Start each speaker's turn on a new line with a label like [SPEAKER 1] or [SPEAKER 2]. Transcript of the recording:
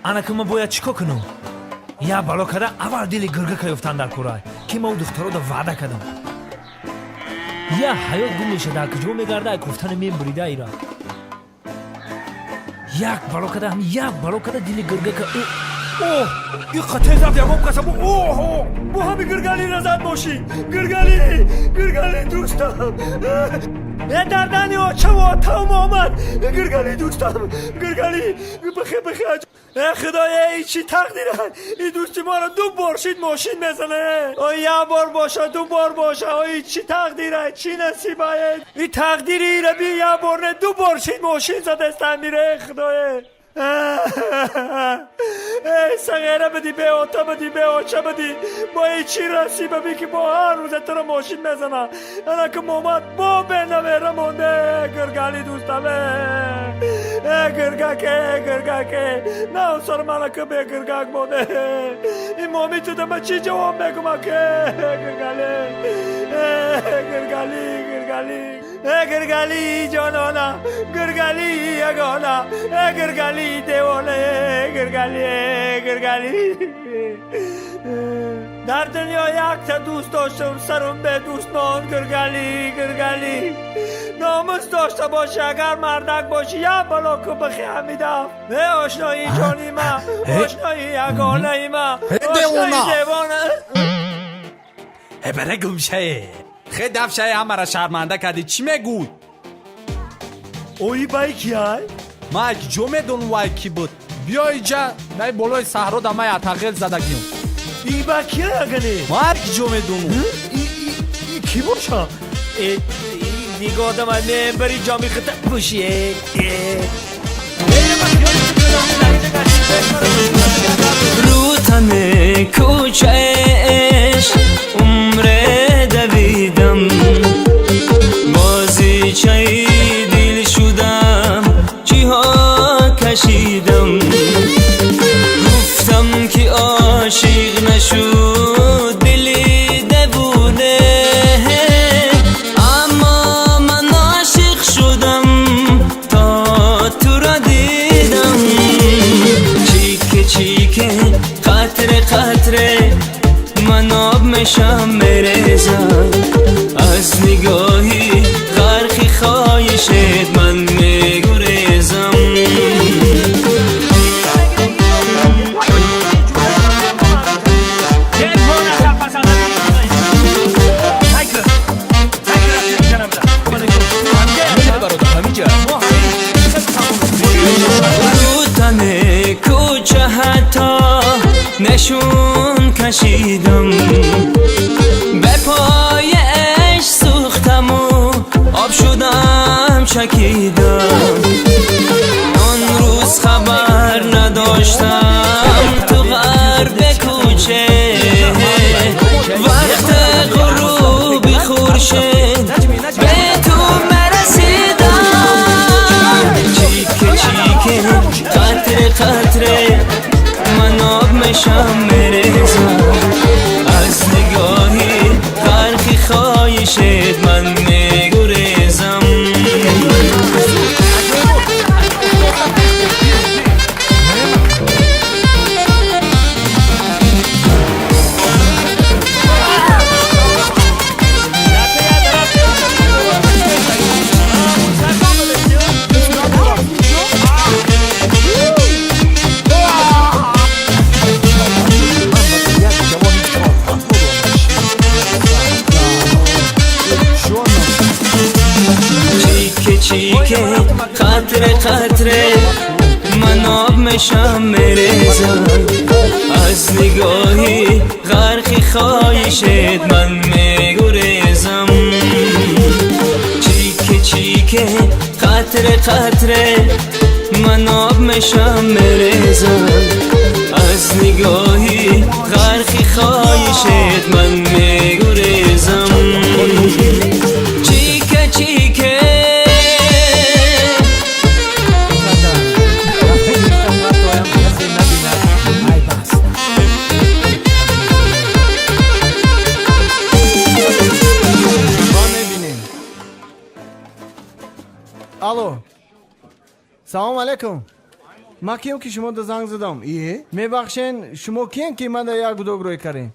[SPEAKER 1] ана ки ма бояд чӣ кор кунам? Я бало када аввал дили гиргака ёфтан дар кора ки ма духтарода ваъда кардам. Я ҳаёт гум мешада куҷо мегарда гуфтани мен бурида ира. Як бало када ҳам як бало када дили гиргака اوه این خطه زفت یمام قسم اوه با همین گرگلی رزد باشی گرگلی دوستم دردنی آچه و آتم آمد گرگلی دوستم گرگلی بخیر خدای ای چی تقدیرن این دوستی ما رو دو بار شید ماشین میزنه یه بار باشه دو بار باشه ای چی تقدیره چی نصیبه این تقدیری رو بی یه بار نه دو بار شید ماشین زده استمیره خدای ای سغیره بدی به آتا بدی به آچه بدی با ای چی رسیبه بی که با هر روز تو رو ماشین میزنه انا که مامد با بینه مونده گرگلی دوستمه گرگاکه نه سر منه که به گرگاک مونده این مامی تو دمه چی جواب بگم که گرگلی جانانا گرگلی یگانا گرگلی دیوانه گرگلی در دنیا یک تا دوست داشتم سرم به دوست مان گرگلی ناموس داشته باشه اگر مردک باشی یا بلا که بخی همیدم آشنایی جانی ما آشنایی یگانه ما آشنایی دیوانه
[SPEAKER 2] بره گمشه خیلی دفشه همه را شرمنده کردی چی میگود؟
[SPEAKER 1] اوی بای کیای؟
[SPEAKER 2] ما اگه جو میدون وای کی بود بیا اینجا نای بالای صحرا دمه اتاقیل زده گیم
[SPEAKER 1] ای با کیای اگنی؟
[SPEAKER 2] ما اگه جو میدونو
[SPEAKER 1] ای کی باشه؟ دیگه آدم همه بری جامی خطب باشی
[SPEAKER 3] رو تن کوچش عمره دویدم بازی چای دل شدم چی ها کشیدم گفتم که عاشق نشد دلی دوونه اما من عاشق شدم تا تو را دیدم چیکه قطره من آب میشم میریزم از نگاهی غرقی خواهشت من میگریزم رو تن کوچه حتی نشون کشیدم به پایش سوختم و آب شدم چکیدم آن روز خبر نداشتم تو غرب کوچه وقت غروبی خورشید به تو مرسیدم چیکه قطره من آب میشم میریزم از نگاهی غرقی خواهشت من میگریزم چیکه قطره من آب میشم میریزم از نگاهی غرقی خواهشت من میگریزم چیکه قطره من آب میشم میریزم از نگاهی غرقی خواهشت من میگریزم چیکه
[SPEAKER 4] الو سلام علیکم ما کیم که شما دا زنگ زدم ایه میبخشین شما کین که من دا یک گداگ روی کرین